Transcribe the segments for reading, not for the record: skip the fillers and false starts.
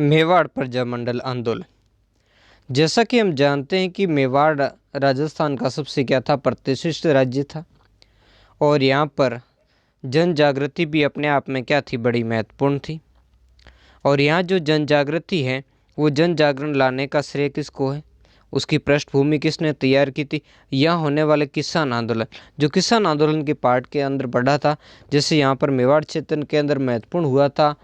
मेवाड़ प्रजामंडल आंदोलन। जैसा कि हम जानते हैं कि मेवाड़ राजस्थान का सबसे क्या था, प्रतिष्ठित राज्य था और यहाँ पर जन जागृति भी अपने आप में क्या थी, बड़ी महत्वपूर्ण थी। और यहाँ जो जन जागृति है वो जन जागरण लाने का श्रेय किसको है, उसकी पृष्ठभूमि किसने तैयार की थी। यहाँ होने वाले किसान आंदोलन, जो किसान आंदोलन के पार्ट के अंदर बढ़ा था, जैसे यहाँ पर मेवाड़ क्षेत्र के अंदर महत्वपूर्ण हुआ था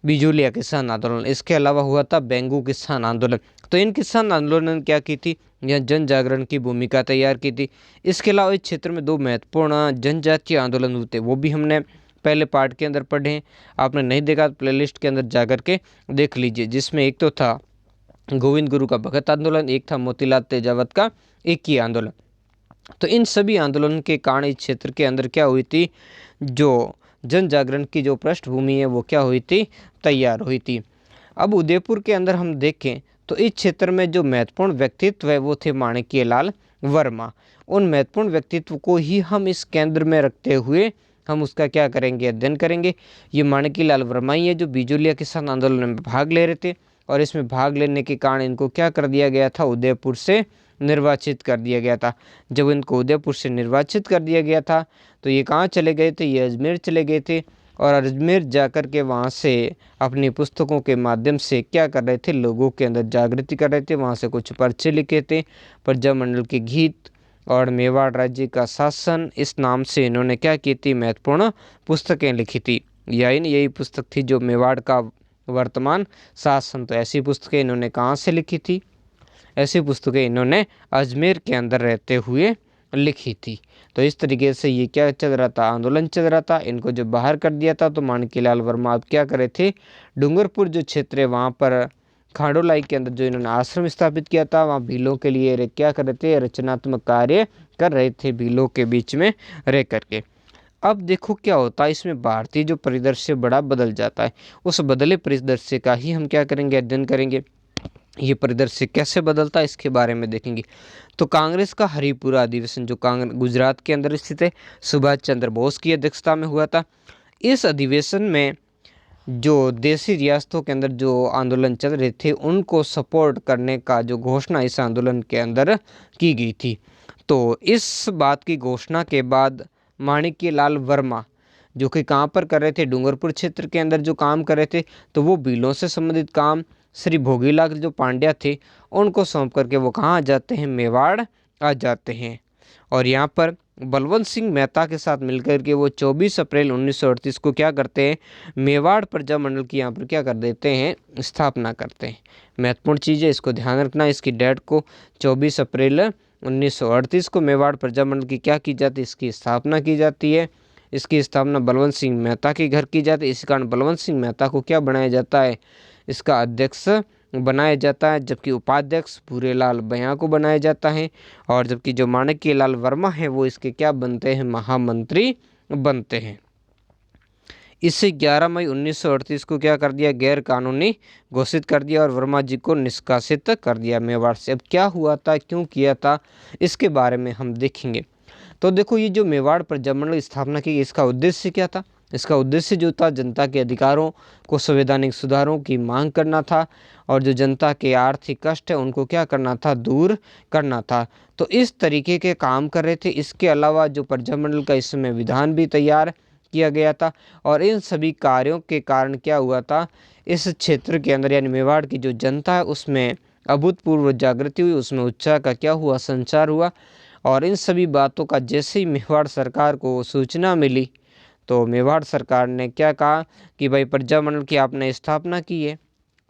बिजूलिया किसान आंदोलन, इसके अलावा हुआ था बेंगू किसान आंदोलन। तो इन किसान आंदोलन ने क्या की थी, यह जन जागरण की भूमिका तैयार की थी। इसके अलावा इस क्षेत्र में दो महत्वपूर्ण जनजातीय आंदोलन हुए थे, वो भी हमने पहले पार्ट के अंदर पढ़े हैं। आपने नहीं देखा तो प्लेलिस्ट के अंदर जा कर के देख लीजिए, जिसमें एक तो था गोविंद गुरु का भगत आंदोलन, एक था मोतीलाल तेजावत का एक ही आंदोलन। तो इन सभी आंदोलन के कारण इस क्षेत्र के अंदर क्या हुई थी, जो जन जागरण की जो पृष्ठभूमि है वो क्या हुई थी, तैयार हुई थी। अब उदयपुर के अंदर हम देखें तो इस क्षेत्र में जो महत्वपूर्ण व्यक्तित्व है वो थे माणिक्यलाल वर्मा। उन महत्वपूर्ण व्यक्तित्व को ही हम इस केंद्र में रखते हुए हम उसका क्या करेंगे, अध्ययन करेंगे। ये माणिक्यलाल वर्मा ही है जो बिजूलिया किसान आंदोलन में भाग ले रहे थे और इसमें भाग लेने के कारण इनको क्या कर दिया गया था, उदयपुर से निर्वाचित कर दिया गया था। जब इनको उदयपुर से निर्वाचित कर दिया गया था तो ये कहाँ चले गए थे, ये अजमेर चले गए थे और अजमेर जाकर के वहाँ से अपनी पुस्तकों के माध्यम से क्या कर रहे थे, लोगों के अंदर जागृति कर रहे थे। वहाँ से कुछ पर्चे लिखे थे, प्रजामंडल के गीत और मेवाड़ राज्य का शासन, इस नाम से इन्होंने क्या की थी, महत्वपूर्ण पुस्तकें लिखी थी। यही पुस्तक थी जो मेवाड़ का वर्तमान शासन। तो ऐसी पुस्तकें इन्होंने कहाँ से लिखी थी, ऐसी पुस्तकें इन्होंने अजमेर के अंदर रहते हुए लिखी थी। तो इस तरीके से ये क्या चल रहा था, आंदोलन चल रहा था। इनको जब बाहर कर दिया था तो माणिक्यलाल वर्मा अब क्या करे थे, डूंगरपुर जो क्षेत्र है वहाँ पर खांडोलाई के अंदर जो इन्होंने आश्रम स्थापित किया था, वहाँ भीलों के लिए क्या कर रहे थे, रचनात्मक कार्य कर रहे थे भीलों के बीच में रह करके। अब देखो क्या होता है, इसमें भारतीय जो परिदृश्य बड़ा बदल जाता है। उस बदले परिदृश्य का ही हम क्या करेंगे, अध्ययन करेंगे। ये परिदृश्य कैसे बदलता है इसके बारे में देखेंगे। तो कांग्रेस का हरिपुरा अधिवेशन जो गुजरात के अंदर स्थित है, सुभाष चंद्र बोस की अध्यक्षता में हुआ था। इस अधिवेशन में जो देशी रियासतों के अंदर जो आंदोलन चल रहे थे उनको सपोर्ट करने का जो घोषणा इस आंदोलन के अंदर की गई थी। तो इस बात की घोषणा के बाद माणिक्यलाल वर्मा जो कि कहाँ पर कर रहे थे, डूंगरपुर क्षेत्र के अंदर जो काम कर रहे थे, तो वो भीलों से संबंधित काम श्री भोगीलाल जो पांड्या थे उनको सौंप करके वो कहाँ आ जाते हैं, मेवाड़ आ जाते हैं। और यहाँ पर बलवंत सिंह मेहता के साथ मिलकर के वो 24 अप्रैल 1938 को क्या करते हैं, मेवाड़ प्रजामंडल की यहाँ पर क्या कर देते हैं, स्थापना करते हैं। महत्वपूर्ण चीज़ है, इसको ध्यान रखना। इसकी डेट को 24 अप्रैल 1938 को मेवाड़ प्रजामंडल की क्या की जाती है, इसकी स्थापना की जाती है। इसकी स्थापना बलवंत सिंह मेहता के घर की जाती है। इस कारण बलवंत सिंह मेहता को क्या बनाया जाता है, इसका अध्यक्ष बनाया जाता है, जबकि उपाध्यक्ष भूरेलाल बयां को बनाया जाता है। और जबकि जो माणिक्यलाल वर्मा है वो इसके क्या बनते हैं, महामंत्री बनते हैं। इससे 11 मई 1938 को क्या कर दिया, गैर कानूनी घोषित कर दिया और वर्मा जी को निष्कासित कर दिया मेवाड़ से। अब क्या हुआ था, क्यों किया था, इसके बारे में हम देखेंगे। तो देखो ये जो मेवाड़ प्रजामंडल स्थापना की, इसका उद्देश्य क्या था। इसका उद्देश्य जो था, जनता के अधिकारों को संवैधानिक सुधारों की मांग करना था और जो जनता के आर्थिक कष्ट है उनको क्या करना था, दूर करना था। तो इस तरीके के काम कर रहे थे। इसके अलावा जो प्रजामंडल का इस समय विधान भी तैयार किया गया था और इन सभी कार्यों के कारण क्या हुआ था, इस क्षेत्र के अंदर यानी मेवाड़ की जो जनता है उसमें अभूतपूर्व जागृति हुई, उसमें उत्साह का क्या हुआ, संचार हुआ। और इन सभी बातों का जैसे ही मेवाड़ सरकार को सूचना मिली तो मेवाड़ सरकार ने क्या कहा कि भाई प्रजामंडल की आपने स्थापना की है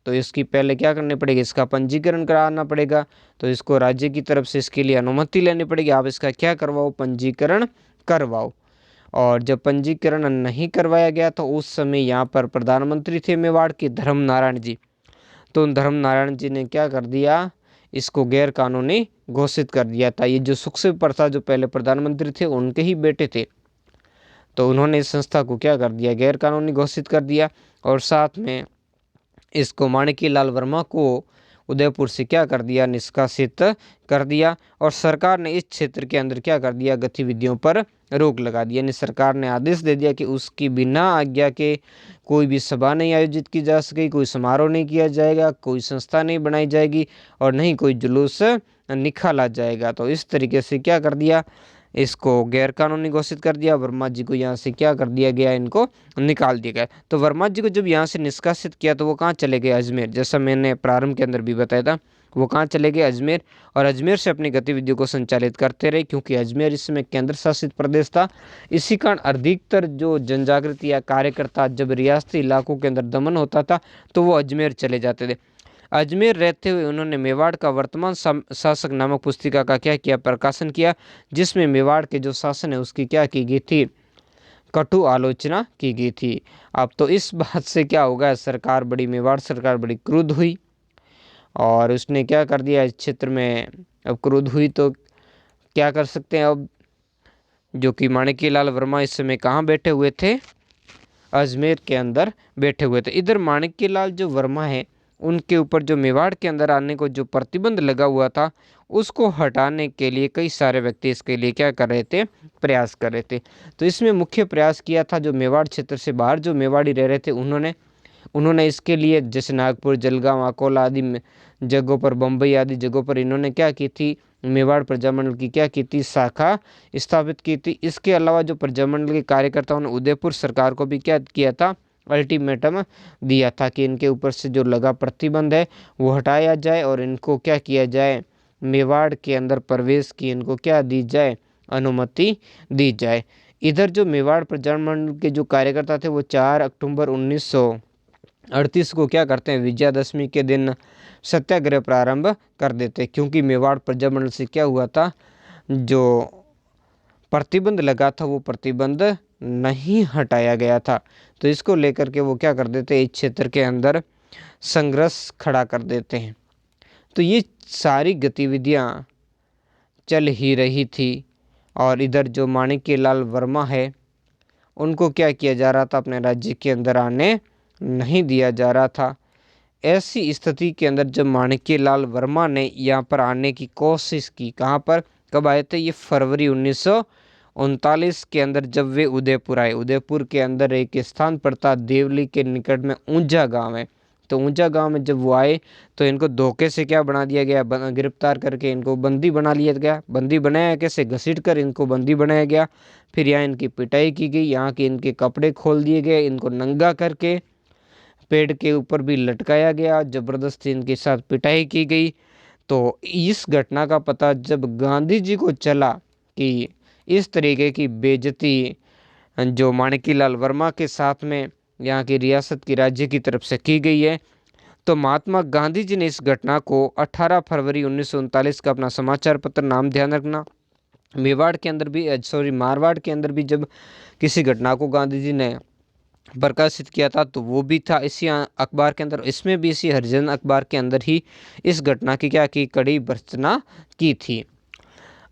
तो इसकी पहले क्या करनी पड़ेगी, इसका पंजीकरण कराना पड़ेगा। तो इसको राज्य की तरफ से इसके लिए अनुमति लेनी पड़ेगी। आप इसका क्या करवाओ, पंजीकरण करवाओ। और जब पंजीकरण नहीं करवाया गया तो उस समय यहाँ पर प्रधानमंत्री थे मेवाड़ के, धर्म नारायण जी। तो धर्म नारायण जी ने क्या कर दिया, इसको गैर कानूनी घोषित कर दिया था। ये जो सुखदेव प्रसाद जो पहले प्रधानमंत्री थे उनके ही बेटे थे, तो उन्होंने इस संस्था को क्या कर दिया, गैर कानूनी घोषित कर दिया। और साथ में इसको माणिक्यलाल वर्मा को उदयपुर से क्या कर दिया, निष्कासित कर दिया। और सरकार ने इस क्षेत्र के अंदर क्या कर दिया, गतिविधियों पर रोक लगा दी। यानी सरकार ने आदेश दे दिया कि उसकी बिना आज्ञा के कोई भी सभा नहीं आयोजित की जा सकेगी, कोई समारोह नहीं किया जाएगा, कोई संस्था नहीं बनाई जाएगी और नहीं कोई जुलूस निकाला जाएगा। तो इस तरीके से क्या कर दिया, इसको गैर कानूनी घोषित कर दिया। वर्मा जी को यहाँ से क्या कर दिया गया, इनको निकाल दिया गया। तो वर्मा जी को जब यहाँ से निष्कासित किया तो वो कहाँ चले गए, अजमेर। जैसा मैंने प्रारंभ के अंदर भी बताया था, वो कहाँ चले गए, अजमेर। और अजमेर से अपनी गतिविधियों को संचालित करते रहे, क्योंकि अजमेर इस समय केंद्र शासित प्रदेश था। इसी कारण अधिकतर जो जनजागृति या कार्यकर्ता जब रियासती इलाकों के अंदर दमन होता था तो वो अजमेर चले जाते थे। अजमेर रहते हुए उन्होंने मेवाड़ का वर्तमान शासक नामक पुस्तिका का क्या किया, प्रकाशन किया, जिसमें मेवाड़ के जो शासन है उसकी क्या की गई थी, कटु आलोचना की गई थी। अब तो इस बात से क्या होगा, सरकार बड़ी, मेवाड़ सरकार बड़ी क्रुद्ध हुई और उसने क्या कर दिया इस क्षेत्र में। अब क्रुद्ध हुई तो क्या कर सकते हैं, अब जो कि माणिक्यलाल वर्मा इस समय कहाँ बैठे हुए थे, अजमेर के अंदर बैठे हुए थे। इधर माणिक्यलाल जो वर्मा है उनके ऊपर जो मेवाड़ के अंदर आने को जो प्रतिबंध लगा हुआ था उसको हटाने के लिए कई सारे व्यक्ति इसके लिए क्या कर रहे थे, प्रयास कर रहे थे। तो इसमें मुख्य प्रयास किया था जो मेवाड़ क्षेत्र से बाहर जो मेवाड़ी रह रहे थे उन्होंने इसके लिए जैसे नागपुर, जलगांव, अकोला आदि जगहों पर, बम्बई आदि जगहों पर इन्होंने क्या की थी, मेवाड़ प्रजामंडल की क्या की थी, शाखा स्थापित की थी। इसके अलावा जो प्रजामंडल के कार्यकर्ताओं ने उदयपुर सरकार को भी क्या किया था, अल्टीमेटम दिया था कि इनके ऊपर से जो लगा प्रतिबंध है वो हटाया जाए और इनको क्या किया जाए, मेवाड़ के अंदर प्रवेश की इनको क्या दी जाए, अनुमति दी जाए। इधर जो मेवाड़ प्रजामंडल के जो कार्यकर्ता थे वो 4 अक्टूबर 1938 को क्या करते हैं, विजयादशमी के दिन सत्याग्रह प्रारंभ कर देते, क्योंकि मेवाड़ प्रजामंडल से क्या हुआ था, जो प्रतिबंध लगा था वो प्रतिबंध नहीं हटाया गया था। तो इसको लेकर के वो क्या कर देते, इस क्षेत्र के अंदर संघर्ष खड़ा कर देते हैं। तो ये सारी गतिविधियां चल ही रही थी और इधर जो माणिक्यलाल वर्मा है उनको क्या किया जा रहा था, अपने राज्य के अंदर आने नहीं दिया जा रहा था। ऐसी स्थिति के अंदर जब माणिक्यलाल वर्मा ने यहाँ पर आने की कोशिश की, कहाँ पर, कब आए थे, ये फरवरी 1939 के अंदर जब वे उदयपुर आए। उदयपुर के अंदर एक स्थान पड़ता देवली के निकट में ऊंचा गांव है। तो ऊंचा गांव में जब वो आए तो इनको धोखे से क्या बना दिया गया, गिरफ्तार करके इनको बंदी बना लिया गया। बंदी बनाया कैसे, घसीट कर इनको बंदी बनाया गया। फिर यहाँ इनकी पिटाई की गई, यहाँ के इनके कपड़े खोल दिए गए, इनको नंगा करके पेड़ के ऊपर भी लटकाया गया, जबरदस्ती इनके साथ पिटाई की गई। तो इस घटना का पता जब गांधी जी को चला कि इस तरीके की बेइज्जती जो माणिक्यलाल वर्मा के साथ में यहाँ की रियासत की राज्य की तरफ से की गई है, तो महात्मा गांधी जी ने इस घटना को 18 फरवरी 1939 का अपना समाचार पत्र, नाम ध्यान रखना, मेवाड़ के अंदर भी मारवाड़ के अंदर भी जब किसी घटना को गांधी जी ने प्रकाशित किया था तो वो भी था इसी अखबार के अंदर। इसमें भी इसी हरिजन अखबार के अंदर ही इस घटना की क्या की, कड़ी भर्त्सना की थी।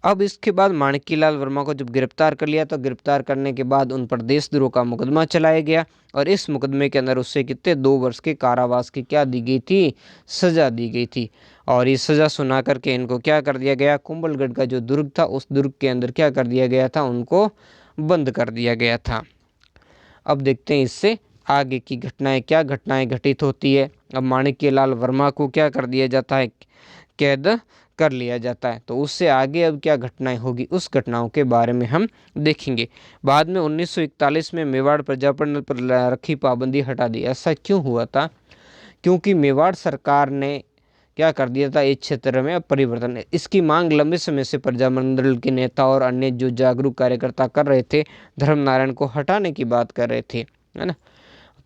अब इसके बाद माणिक्यलाल वर्मा को जब गिरफ्तार कर लिया तो गिरफ्तार करने के बाद उन पर देशद्रोह का मुकदमा चलाया गया और इस मुकदमे के अंदर उससे कितने 2 वर्ष के कारावास की क्या दी गई थी, सजा दी गई थी। और ये सजा सुना करके इनको क्या कर दिया गया, कुंभलगढ़ का जो दुर्ग था उस दुर्ग के अंदर क्या कर दिया गया था, उनको बंद कर दिया गया था। अब देखते हैं इससे आगे की घटनाएं, क्या घटनाएं घटित होती है। अब माणिक्यलाल वर्मा को क्या कर दिया जाता है, कैद कर लिया जाता है। तो उससे आगे अब क्या घटनाएं होगी उस घटनाओं के बारे में हम देखेंगे। बाद में 1941 में मेवाड़ प्रजामंडल पर रखी पाबंदी हटा दी। ऐसा क्यों हुआ था, क्योंकि मेवाड़ सरकार ने क्या कर दिया था, इस क्षेत्र में परिवर्तन है। इसकी मांग लंबे समय से प्रजामंडल के नेता और अन्य जो जागरूक कार्यकर्ता कर रहे थे, धर्मनारायण को हटाने की बात कर रहे थे, है ना।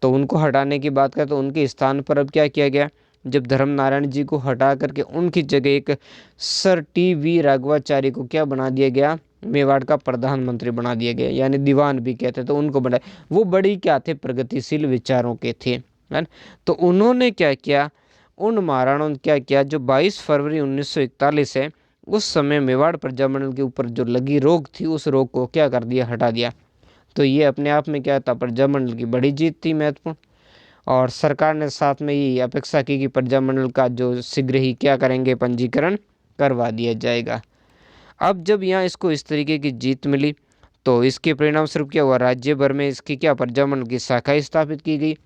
तो उनको हटाने की बात करें तो उनके स्थान पर अब क्या किया गया, जब धर्मनारायण जी को हटा करके उनकी जगह एक सर टी.वी. राघवाचारी को क्या बना दिया गया, मेवाड़ का प्रधानमंत्री बना दिया गया, यानी दीवान भी कहते तो उनको बनाए। वो बड़ी क्या थे, प्रगतिशील विचारों के थे, है ना। तो उन्होंने क्या किया, उन महाराणाओं ने क्या किया, जो 22 फरवरी 1941 है उस समय मेवाड़ प्रजामंडल के ऊपर जो लगी रोक थी उस रोक को क्या कर दिया, हटा दिया। तो ये अपने आप में क्या था, प्रजामंडल की बड़ी जीत थी, महत्वपूर्ण। और सरकार ने साथ में ये अपेक्षा की कि प्रजामंडल का जो शीघ्र ही क्या करेंगे, पंजीकरण करवा दिया जाएगा। अब जब यहाँ इसको इस तरीके की जीत मिली तो इसके परिणाम स्वरूप क्या हुआ, राज्य भर में इसकी क्या प्रजामंडल की शाखाएं स्थापित की गई।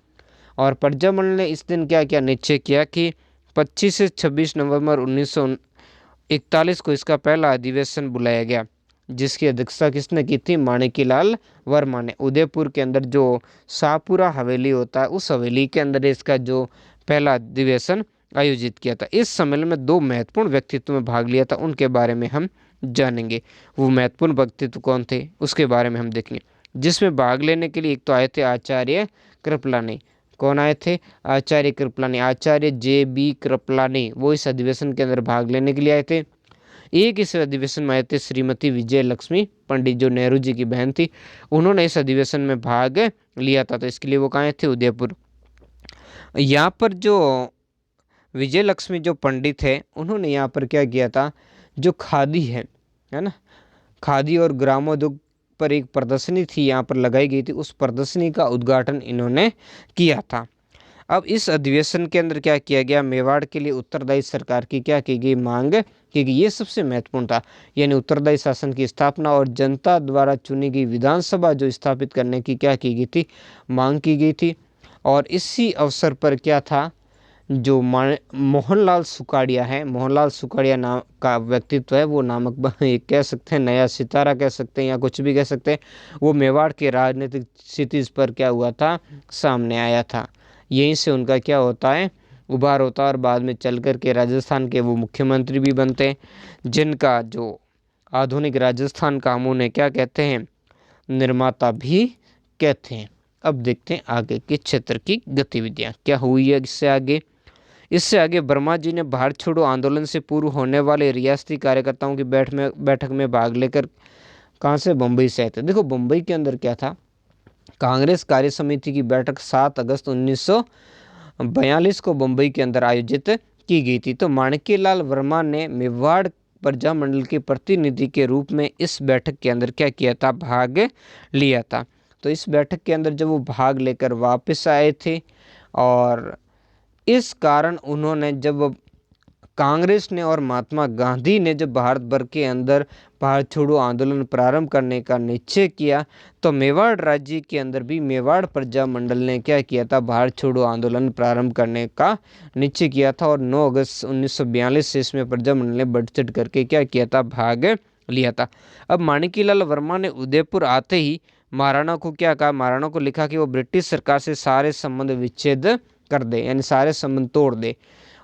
और प्रजामंडल ने इस दिन क्या क्या निश्चय किया कि 25 से 26 नवंबर 1941 को इसका पहला अधिवेशन बुलाया गया, जिसकी अध्यक्षता किसने की थी, माणिक्यलाल वर्मा ने। उदयपुर के अंदर जो शाहपुरा हवेली होता है, उस हवेली के अंदर इसका जो पहला अधिवेशन आयोजित किया था। इस सम्मेलन में 2 महत्वपूर्ण व्यक्तित्व में भाग लिया था, उनके बारे में हम जानेंगे। वो महत्वपूर्ण व्यक्तित्व कौन थे उसके बारे में हम देखेंगे। जिसमें भाग लेने के लिए एक तो आए थे आचार्य कृपलानी। कौन आए थे, आचार्य कृपलानी, आचार्य JB कृपलानी, वो इस अधिवेशन के अंदर भाग लेने के लिए आए थे। एक इस अधिवेशन में आए थे श्रीमती विजय लक्ष्मी पंडित, जो नेहरू जी की बहन थी। उन्होंने इस अधिवेशन में भाग लिया था, तो इसके लिए वो कहाँ थे, उदयपुर। यहाँ पर जो विजय लक्ष्मी जो पंडित है, उन्होंने यहाँ पर क्या किया था, जो खादी है ना, खादी और ग्रामोद्योग पर एक प्रदर्शनी थी यहाँ पर लगाई गई थी, उस प्रदर्शनी का उद्घाटन इन्होंने किया था। अब इस अधिवेशन के अंदर क्या किया गया, मेवाड़ के लिए उत्तरदायी सरकार की क्या की गई, मांग की गई। ये सबसे महत्वपूर्ण था, यानी उत्तरदायी शासन की स्थापना और जनता द्वारा चुनी गई विधानसभा जो स्थापित करने की क्या की गई थी, मांग की गई थी। और इसी अवसर पर क्या था, जो मोहनलाल सुखाड़िया है, मोहनलाल सुखाड़िया नाम का व्यक्तित्व है, वो नामक कह सकते हैं नया सितारा कह सकते हैं या कुछ भी कह सकते हैं, वो मेवाड़ के राजनीतिक क्षितिज पर क्या हुआ था, सामने आया था। यहीं से उनका क्या होता है, उभार होता है, और बाद में चल कर के राजस्थान के वो मुख्यमंत्री भी बनते हैं, जिनका जो आधुनिक राजस्थान का हम उन्हें क्या कहते हैं, निर्माता भी कहते हैं। अब देखते हैं आगे के क्षेत्र की गतिविधियाँ क्या हुई है। इससे आगे वर्मा जी ने भारत छोड़ो आंदोलन से पूर्व होने वाले रियासती कार्यकर्ताओं की बैठक में भाग लेकर कहाँ से, बम्बई से आए थे। देखो बम्बई के अंदर क्या था, कांग्रेस कार्य समिति की बैठक 7 अगस्त 1942 को बम्बई के अंदर आयोजित की गई थी। तो माणिक्यलाल वर्मा ने मेवाड़ प्रजामंडल के प्रतिनिधि के रूप में इस बैठक के अंदर क्या किया था, भाग लिया था। तो इस बैठक के अंदर जब वो भाग लेकर वापस आए थे, और इस कारण उन्होंने, जब कांग्रेस ने और महात्मा गांधी ने जब भारत भर के अंदर भारत छोड़ो आंदोलन प्रारंभ करने का निश्चय किया, तो मेवाड़ राज्य के अंदर भी मेवाड़ प्रजामंडल ने क्या किया था, भारत छोड़ो आंदोलन प्रारंभ करने का निश्चय किया था। और 9 अगस्त 1942 से इसमें प्रजामंडल ने बढ़ चढ़ करके क्या किया था, भाग लिया था। अब माणिक्यलाल वर्मा ने उदयपुर आते ही महाराणा को क्या कहा, महाराणा को लिखा कि वो ब्रिटिश सरकार से सारे संबंध विच्छेद कर दे, यानी सारे संबंध तोड़ दे।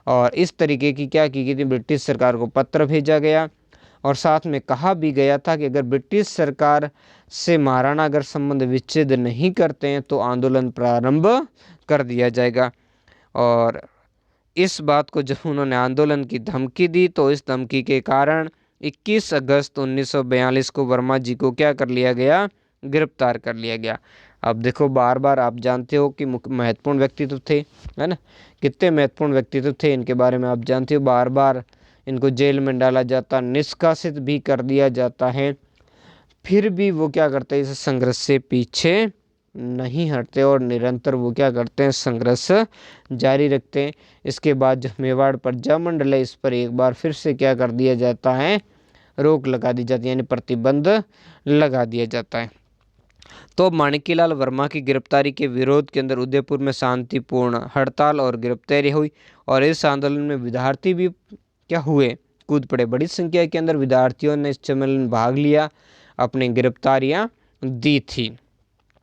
और इस तरीके की क्या की गई थी, ब्रिटिश सरकार को पत्र भेजा गया, और साथ में कहा भी गया था कि अगर ब्रिटिश सरकार से महाराणा अगर संबंध विच्छेद नहीं करते हैं तो आंदोलन प्रारंभ कर दिया जाएगा। और इस बात को जब उन्होंने आंदोलन की धमकी दी, तो इस धमकी के कारण 21 अगस्त 1942 को वर्मा जी को क्या कर लिया गया, गिरफ्तार कर लिया गया। अब देखो बार बार आप जानते हो कि महत्वपूर्ण व्यक्तित्व थे, है ना, कितने महत्वपूर्ण व्यक्तित्व थे, इनके बारे में आप जानते हो। बार बार इनको जेल में डाला जाता, निष्कासित भी कर दिया जाता है, फिर भी वो क्या करते हैं, इस संघर्ष से पीछे नहीं हटते और निरंतर वो क्या करते हैं, संघर्ष जारी रखते हैं। इसके बाद जो मेवाड़ प्रजामंडल है, इस पर एक बार फिर से क्या कर दिया जाता है, रोक लगा दी जाती है, यानी प्रतिबंध लगा दिया जाता है। तो माणिक्यलाल वर्मा की गिरफ्तारी के विरोध के अंदर उदयपुर में शांतिपूर्ण हड़ताल और गिरफ्तारी हुई, और इस आंदोलन में विद्यार्थी भी क्या हुए, कूद पड़े। बड़ी संख्या के अंदर विद्यार्थियों ने इस सम्मेलन में भाग लिया, अपनी गिरफ्तारियां दी थी।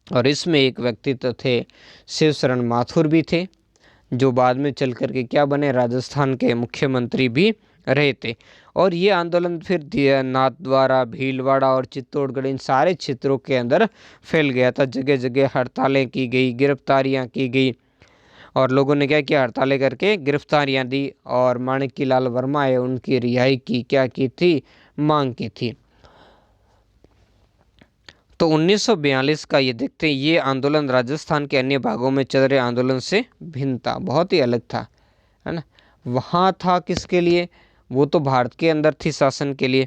और इसमें एक व्यक्तित्व थे, शिवशरण माथुर भी थे, जो बाद में चल करके क्या बने, राजस्थान के मुख्यमंत्री भी रहे थे। और ये आंदोलन फिर नाथद्वारा, भीलवाड़ा और चित्तौड़गढ़, इन सारे क्षेत्रों के अंदर फैल गया था। जगह जगह हड़तालें की गई, गिरफ्तारियां की गई, और लोगों ने क्या किया, हड़तालें करके गिरफ्तारियां दी, और माणिक्यलाल वर्मा है उनकी रिहाई की क्या की थी, मांग की थी। तो 1942 का ये देखते हैं, ये आंदोलन राजस्थान के अन्य भागों में चल रहे आंदोलन से भिन्न था, बहुत ही अलग था, है ना। वहाँ था किसके लिए, वो तो भारत के अंदर थी शासन के लिए,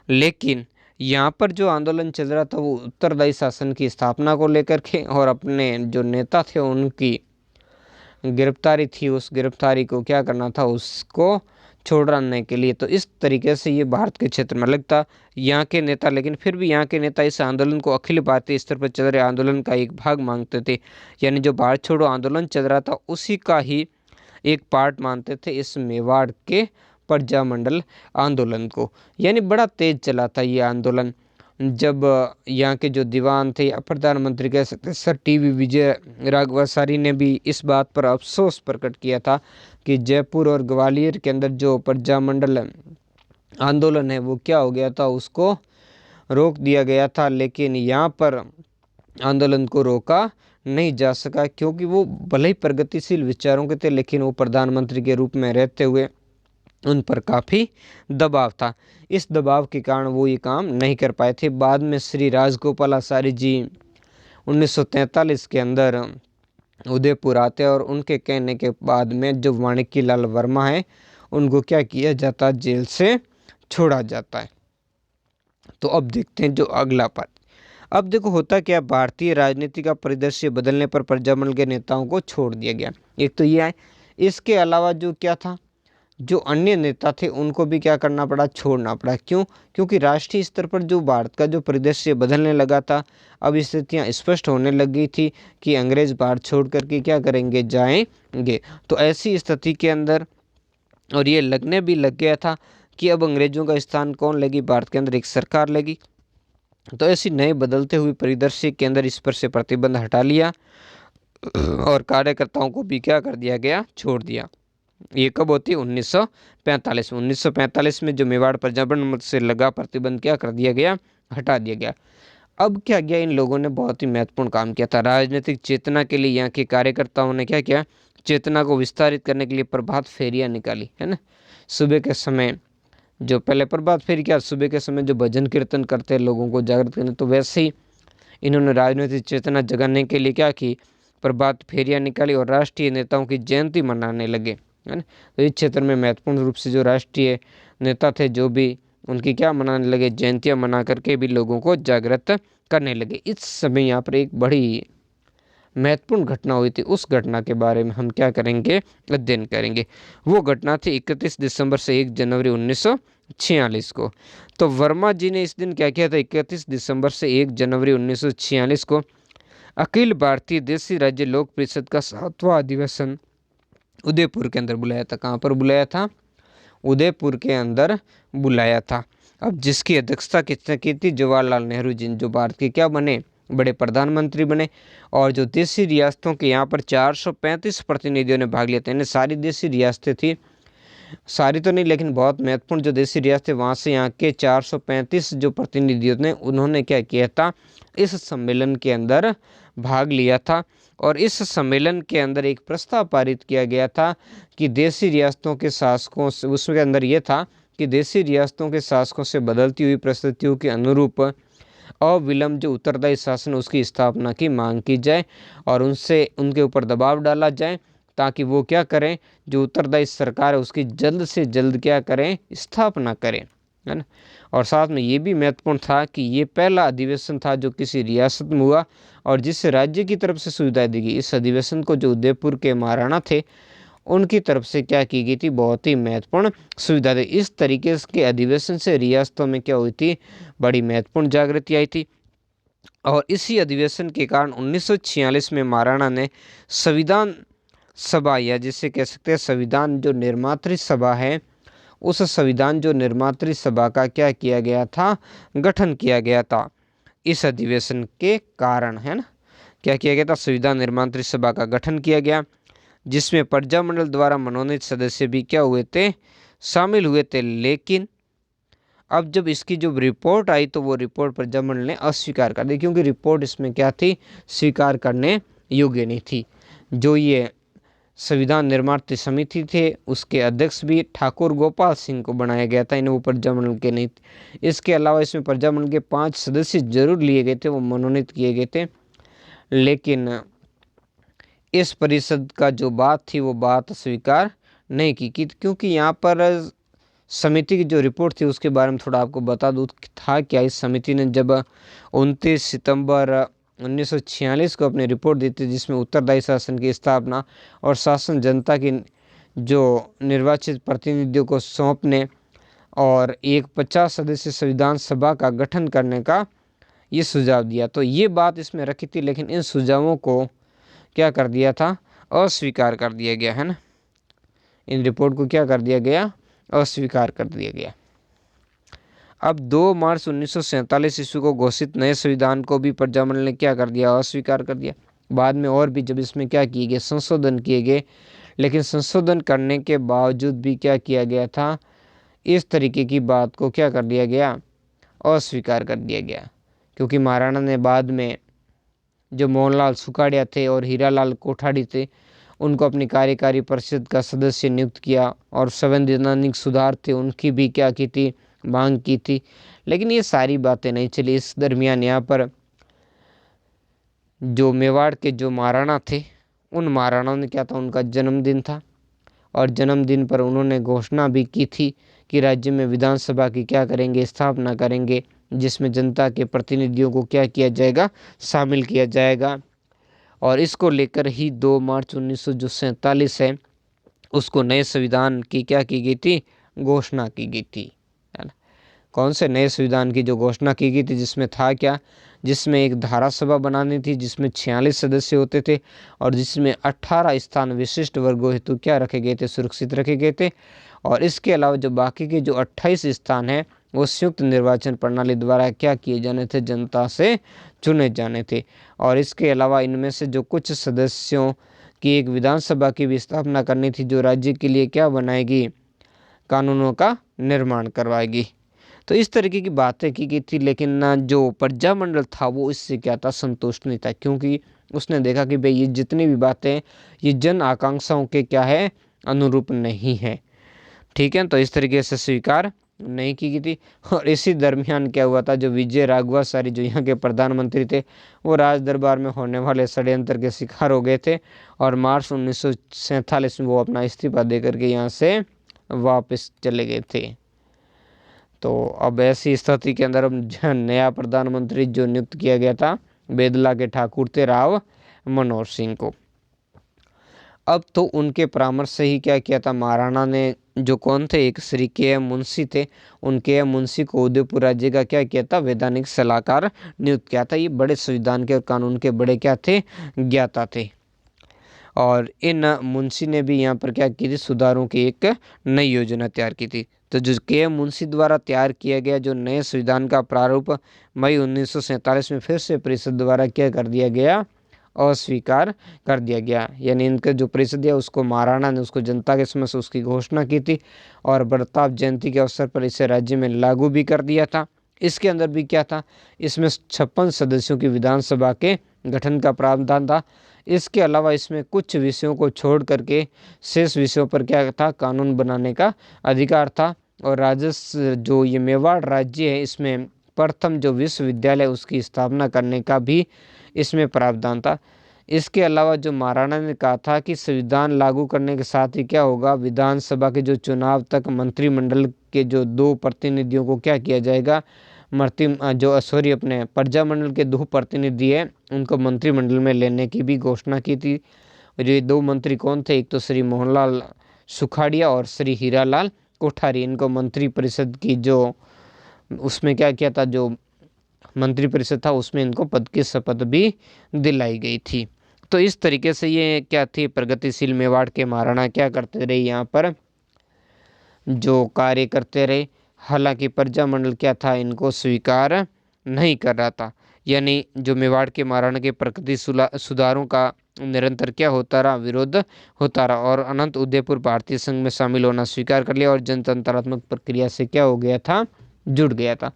लेकिन यहाँ पर जो आंदोलन चल रहा था वो उत्तरदायी शासन की स्थापना को लेकर के, और अपने जो नेता थे उनकी गिरफ्तारी थी, उस गिरफ्तारी को क्या करना था, उसको छोड़ाने के लिए। तो इस तरीके से ये भारत के क्षेत्र में अलग था यहाँ के नेता, लेकिन फिर भी यहाँ के नेता इस आंदोलन को अखिल भारतीय स्तर पर चल रहे आंदोलन का एक भाग मानते थे, यानी जो भारत छोड़ो आंदोलन चल रहा था उसी का ही एक पार्ट मानते थे इस मेवाड़ के प्रजामंडल आंदोलन को। यानी बड़ा तेज चला था ये आंदोलन। जब यहाँ के जो दीवान थे या प्रधानमंत्री कह सकते सर टीवी विजय राघवाचारी ने भी इस बात पर अफसोस प्रकट किया था कि जयपुर और ग्वालियर के अंदर जो प्रजामंडल आंदोलन है वो क्या हो गया था, उसको रोक दिया गया था, लेकिन यहाँ पर आंदोलन को रोका नहीं जा सका क्योंकि वो भले ही प्रगतिशील विचारों के थे लेकिन वो प्रधानमंत्री के रूप में रहते हुए उन पर काफ़ी दबाव था। इस दबाव के कारण वो ये काम नहीं कर पाए थे। बाद में श्री राजगोपालाचारी जी 1943 के अंदर उदयपुर आते हैं और उनके कहने के बाद में जो माणिक्यलाल वर्मा है उनको क्या किया जाता है, जेल से छोड़ा जाता है। तो अब देखते हैं जो अगला पार्ट। अब देखो होता क्या, भारतीय राजनीति का परिदृश्य बदलने पर प्रजामंडल के नेताओं को छोड़ दिया गया। एक तो ये है, इसके अलावा जो क्या था, जो अन्य नेता थे उनको भी क्या करना पड़ा, छोड़ना पड़ा। क्यों? क्योंकि राष्ट्रीय स्तर पर जो भारत का जो परिदृश्य बदलने लगा था, अब स्थितियां स्पष्ट होने लग गई थी कि अंग्रेज भारत छोड़ करके क्या करेंगे, जाएंगे। तो ऐसी स्थिति के अंदर और ये लगने भी लग गया था कि अब अंग्रेजों का स्थान कौन लेगी, भारत के अंदर एक सरकार लेगी। तो ऐसी नए बदलते हुए परिदृश्य के अंदर इस पर से प्रतिबंध हटा लिया और कार्यकर्ताओं को भी क्या कर दिया गया, छोड़ दिया। ये कब होती है, 1945 में। 1945 में जो मेवाड़ प्रजामंडल से लगा प्रतिबंध क्या कर दिया गया, हटा दिया गया। अब क्या किया, इन लोगों ने बहुत ही महत्वपूर्ण काम किया था। राजनीतिक चेतना के लिए यहाँ के कार्यकर्ताओं ने क्या किया, चेतना को विस्तारित करने के लिए प्रभात फेरियाँ निकाली, है ना। सुबह के समय जो पहले प्रभात फेरी क्या, सुबह के समय जो भजन कीर्तन करते हैं लोगों को जागृत करने, तो वैसे ही इन्होंने राजनीतिक चेतना जगाने के लिए क्या की, प्रभात फेरियाँ निकाली और राष्ट्रीय नेताओं की जयंती मनाने लगे, है ना। तो इस क्षेत्र में महत्वपूर्ण रूप से जो राष्ट्रीय नेता थे जो भी उनकी क्या मनाने लगे, जयंतियाँ मना करके भी लोगों को जागृत करने लगे। इस समय यहाँ पर एक बड़ी महत्वपूर्ण घटना हुई थी, उस घटना के बारे में हम क्या करेंगे, अध्ययन करेंगे। वो घटना थी 31 दिसंबर से 1 जनवरी 1946 को। तो वर्मा जी ने इस दिन क्या किया था, 31 दिसंबर से 1 जनवरी 1946 को अखिल भारतीय देशी राज्य लोक परिषद का 7वां अधिवेशन उदयपुर के अंदर बुलाया था। कहाँ पर बुलाया था, उदयपुर के अंदर बुलाया था। अब जिसकी अध्यक्षता किसने की थी, जवाहरलाल नेहरू जी, जो भारत के क्या बने, बड़े प्रधानमंत्री बने। और जो देशी रियासतों के यहाँ पर 435 प्रतिनिधियों ने भाग लिया था। यानी सारी देशी रियासतें थी, सारी तो नहीं लेकिन बहुत महत्वपूर्ण जो देशी रियासतें, वहाँ से यहाँ के 435 जो प्रतिनिधियों ने उन्होंने क्या किया था, इस सम्मेलन के अंदर भाग लिया था। और इस सम्मेलन के अंदर एक प्रस्ताव पारित किया गया था कि देशी रियासतों के शासकों से, उसके अंदर ये था कि देशी रियासतों के शासकों से बदलती हुई परिस्थितियों के अनुरूप अविलंब जो उत्तरदायी शासन उसकी स्थापना की मांग की जाए और उनसे उनके ऊपर दबाव डाला जाए ताकि वो क्या करें, जो उत्तरदायी सरकार है उसकी जल्द से जल्द क्या करें, स्थापना करें, है ना। और साथ में ये भी महत्वपूर्ण था कि ये पहला अधिवेशन था जो किसी रियासत में हुआ और जिस राज्य की तरफ से सुविधाएं दी गई। इस अधिवेशन को जो उदयपुर के महाराणा थे उनकी तरफ से क्या की गई थी, बहुत ही महत्वपूर्ण सुविधा थी। इस तरीके के अधिवेशन से रियासतों में क्या हुई थी, बड़ी महत्वपूर्ण जागृति आई थी। और इसी अधिवेशन के कारण 1946 में महाराणा ने संविधान सभा, या जिसे कह सकते हैं संविधान जो निर्मात्री सभा है, उस संविधान जो निर्मात्री सभा का क्या किया गया था, गठन किया गया था इस अधिवेशन के कारण, है ना। क्या किया गया था, संविधान निर्मात्री सभा का गठन किया गया जिसमें प्रजामंडल द्वारा मनोनीत सदस्य भी क्या हुए थे, शामिल हुए थे। लेकिन अब जब इसकी जो रिपोर्ट आई तो वो रिपोर्ट प्रजामंडल ने अस्वीकार कर दी क्योंकि रिपोर्ट इसमें क्या थी, स्वीकार करने योग्य नहीं थी। जो ये संविधान निर्मात्री समिति थे उसके अध्यक्ष भी ठाकुर गोपाल सिंह को बनाया गया था, इन्हें वो प्रजामंडल के नहीं थे। इसके अलावा इसमें प्रजामंडल के 5 सदस्य जरूर लिए गए थे, वो मनोनीत किए गए थे, लेकिन इस परिषद का जो बात थी वो बात स्वीकार नहीं की क्योंकि यहाँ पर समिति की जो रिपोर्ट थी उसके बारे में थोड़ा आपको बता दूँ था क्या। इस समिति ने जब 29 सितंबर 1946 को अपनी रिपोर्ट दी थी जिसमें उत्तरदायी शासन की स्थापना और शासन जनता की जो निर्वाचित प्रतिनिधियों को सौंपने और एक 50 सदस्य संविधान सभा का गठन करने का ये सुझाव दिया। तो ये बात इसमें रखी थी, लेकिन इन सुझावों को क्या कर दिया था, अस्वीकार कर दिया गया है ना। इन रिपोर्ट को क्या कर दिया गया, अस्वीकार कर दिया गया। अब 2 मार्च 1947 ईस्वी को घोषित नए संविधान को भी प्रजामंडल ने क्या कर दिया, अस्वीकार कर दिया। बाद में और भी जब इसमें क्या किए गए, संशोधन किए गए, लेकिन संशोधन करने के बावजूद भी क्या किया गया था, इस तरीके की बात को क्या कर दिया गया, अस्वीकार कर दिया गया। क्योंकि महाराणा ने बाद में जो मोहनलाल सुखाड़िया थे और हीरालाल कोठारी थे, उनको अपनी कार्यकारी परिषद का सदस्य नियुक्त किया और संवैधानिक सुधार थे उनकी भी क्या की थी, मांग की थी। लेकिन ये सारी बातें नहीं चली। इस दरमियान यहाँ पर जो मेवाड़ के जो महाराणा थे, उन महाराणाओं ने क्या था, उनका जन्मदिन था और जन्मदिन पर उन्होंने घोषणा भी की थी कि राज्य में विधानसभा की क्या करेंगे, स्थापना करेंगे, जिसमें जनता के प्रतिनिधियों को क्या किया जाएगा, शामिल किया जाएगा। और इसको लेकर ही 2 मार्च 1947 है, उसको नए संविधान की क्या की गई थी, घोषणा की गई थी, है ना। कौन से नए संविधान की जो घोषणा की गई थी, जिसमें था क्या, जिसमें एक धारा सभा बनानी थी जिसमें 46 सदस्य होते थे और जिसमें 18 स्थान विशिष्ट वर्गों हेतु क्या रखे गए थे, सुरक्षित रखे गए थे। और इसके अलावा जो बाकी के जो 28 स्थान हैं वो संयुक्त निर्वाचन प्रणाली द्वारा क्या किए जाने थे, जनता से चुने जाने थे। और इसके अलावा इनमें से जो कुछ सदस्यों की एक विधानसभा की भी स्थापना करनी थी, जो राज्य के लिए क्या बनाएगी, कानूनों का निर्माण करवाएगी। तो इस तरीके की बातें की गई थी। लेकिन ना जो प्रजामंडल था वो इससे क्या था, संतुष्ट नहीं था, क्योंकि उसने देखा कि भाई ये जितनी भी बातें ये जन आकांक्षाओं के क्या है, अनुरूप नहीं है, ठीक है। तो इस तरीके से स्वीकार नहीं की गई थी। और इसी दरमियान क्या हुआ था, जो विजय राघवाचारी जो यहाँ के प्रधानमंत्री थे, वो राज दरबार में होने वाले षड्यंत्र के शिकार हो गए थे और मार्च 1947 में वो अपना इस्तीफा देकर के यहाँ से वापस चले गए थे। तो अब ऐसी स्थिति के अंदर नया प्रधानमंत्री जो नियुक्त किया गया था, बेदला के ठाकुर थे राव मनोहर सिंह को। अब तो उनके परामर्श से ही क्या किया था महाराणा ने, जो कौन थे, एक श्री के.एम. मुंशी थे, उन के.एम. मुंशी को उदयपुर राज्य का क्या किया था, वैधानिक सलाहकार नियुक्त किया था। ये बड़े संविधान के और कानून के बड़े क्या थे, ज्ञाता थे। और इन मुंशी ने भी यहाँ पर क्या की थी, सुधारों की एक नई योजना तैयार की थी। तो जो के.एम. मुंशी द्वारा तैयार किया गया जो नए संविधान का प्रारूप मई 1947 में फिर से परिषद द्वारा क्या कर दिया गया, अस्वीकार कर दिया गया। यानी इनका जो परिषद है उसको महाराणा ने उसको जनता के समक्ष उसकी घोषणा की थी और बरताप जयंती के अवसर पर इसे राज्य में लागू भी कर दिया था। इसके अंदर भी क्या था, इसमें 56 सदस्यों की विधानसभा के गठन का प्रावधान था। इसके अलावा इसमें कुछ विषयों को छोड़ करके शेष विषयों पर क्या था, कानून बनाने का अधिकार था। और राजस्व जो ये मेवाड़ राज्य है, इसमें प्रथम जो विश्वविद्यालय उसकी स्थापना करने का भी इसमें प्रावधान था। इसके अलावा जो महाराणा ने कहा था कि संविधान लागू करने के साथ ही क्या होगा, विधानसभा के जो चुनाव तक मंत्रिमंडल के जो 2 प्रतिनिधियों को क्या किया जाएगा, अपने प्रजामंडल के 2 प्रतिनिधि हैं उनको मंत्रिमंडल में लेने की भी घोषणा की थी। ये 2 मंत्री कौन थे, एक तो श्री मोहनलाल सुखाड़िया और श्री हीरालाल कोठारी। इनको मंत्री परिषद की जो उसमें क्या किया था, जो मंत्रिपरिषद था उसमें इनको पद की शपथ भी दिलाई गई थी। तो इस तरीके से ये क्या थी, प्रगतिशील मेवाड़ के महाराणा क्या करते रहे, यहाँ पर जो कार्य करते रहे। हालांकि प्रजामंडल क्या था, इनको स्वीकार नहीं कर रहा था। यानी जो मेवाड़ के महाराणा के प्रकृति सुधारों का निरंतर क्या होता रहा, विरोध होता रहा और अनंत उदयपुर भारतीय संघ में शामिल होना स्वीकार कर लिया और जनतंत्रात्मक प्रक्रिया से क्या हो गया था, जुड़ गया था।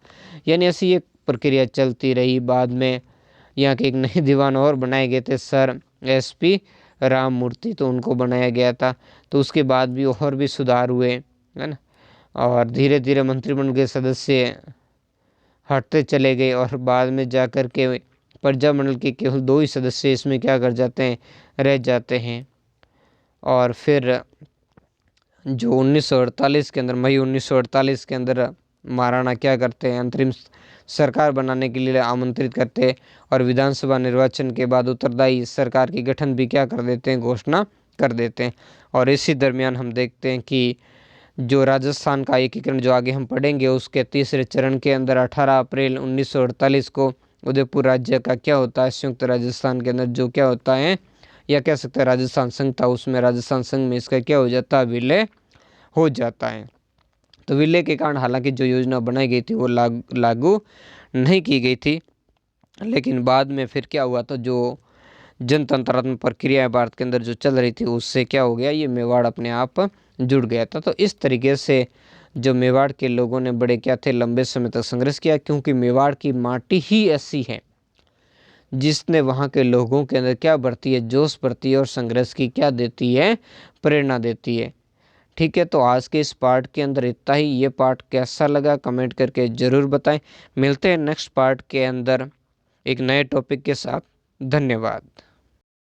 यानी ऐसी एक प्रक्रिया चलती रही। बाद में यहाँ के एक नए दीवान और बनाए गए थे, सर SP राम मूर्ति, तो उनको बनाया गया था। तो उसके बाद भी और भी सुधार हुए, है ना। और धीरे धीरे मंत्रिमंडल के सदस्य हटते चले गए और बाद में जाकर के प्रजामंडल के केवल 2 ही सदस्य इसमें क्या कर जाते हैं, रह जाते हैं। और फिर जो 1948 के अंदर, मई 1948 के अंदर महाराणा क्या करते हैं, अंतरिम सरकार बनाने के लिए आमंत्रित करते हैं और विधानसभा निर्वाचन के बाद उत्तरदायी सरकार की गठन भी क्या कर देते हैं, घोषणा कर देते हैं। और इसी दरमियान हम देखते हैं कि जो राजस्थान का एकीकरण जो आगे हम पढ़ेंगे उसके तीसरे चरण के अंदर 18 अप्रैल 1948 को उदयपुर राज्य का क्या होता है, संयुक्त राजस्थान के अंदर जो क्या होता है या कह सकते हैं राजस्थान संघ था, उसमें राजस्थान संघ में इसका क्या हो जाता है, विलय हो जाता है। तो विलय के कारण हालांकि जो योजना बनाई गई थी वो लागू नहीं की गई थी, लेकिन बाद में फिर क्या हुआ था, जो जनतंत्रात्मक प्रक्रिया भारत के अंदर जो चल रही थी उससे क्या हो गया, ये मेवाड़ अपने आप जुड़ गया था। तो इस तरीके से जो मेवाड़ के लोगों ने बड़े क्या थे, लंबे समय तक संघर्ष किया, क्योंकि मेवाड़ की माटी ही ऐसी है जिसने वहाँ के लोगों के अंदर क्या बढ़ती है, जोश बढ़ती है और संघर्ष की क्या देती है, प्रेरणा देती है। ठीक है, तो आज के इस पार्ट के अंदर इतना ही। ये पार्ट कैसा लगा कमेंट करके ज़रूर बताएं। मिलते हैं नेक्स्ट पार्ट के अंदर एक नए टॉपिक के साथ। धन्यवाद।